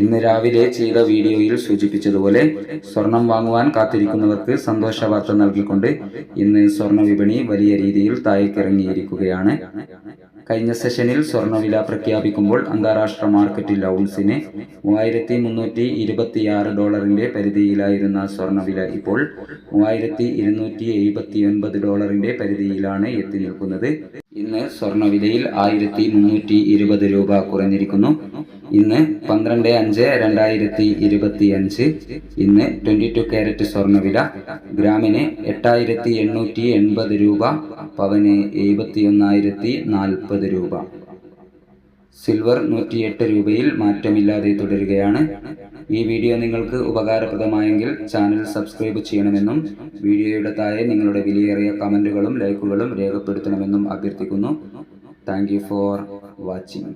ഇന്ന് രാവിലെ ചെയ്ത വീഡിയോയിൽ സൂചിപ്പിച്ചതുപോലെ സ്വർണം വാങ്ങുവാൻ കാത്തിരിക്കുന്നവർക്ക് സന്തോഷ വാർത്ത നൽകിക്കൊണ്ട് ഇന്ന് സ്വർണ്ണ വിപണി വലിയ രീതിയിൽ താഴേക്കിറങ്ങിയിരിക്കുകയാണ്. കഴിഞ്ഞ സെഷനിൽ സ്വർണ്ണവില പ്രഖ്യാപിക്കുമ്പോൾ അന്താരാഷ്ട്ര മാർക്കറ്റിൽ ഔൺസിന് $3226 പരിധിയിലായിരുന്ന സ്വർണ്ണവില ഇപ്പോൾ $3279 പരിധിയിലാണ് എത്തി നിൽക്കുന്നത്. ഇന്ന് സ്വർണ്ണവിലയിൽ $1320 കുറഞ്ഞിരിക്കുന്നു. ഇന്ന് 12/5/2025 ഇന്ന് 22 കാരറ്റ് സ്വർണ്ണവില ഗ്രാമിന് 8880 പവന് 71,040 സിൽവർ 108 മാറ്റമില്ലാതെ തുടരുകയാണ്. ഈ വീഡിയോ നിങ്ങൾക്ക് ഉപകാരപ്രദമായെങ്കിൽ ചാനൽ സബ്സ്ക്രൈബ് ചെയ്യണമെന്നും വീഡിയോയുടെ താഴെ നിങ്ങളുടെ വിലയേറിയ കമൻറ്റുകളും ലൈക്കുകളും രേഖപ്പെടുത്തണമെന്നും അഭ്യർത്ഥിക്കുന്നു. Thank you for watching.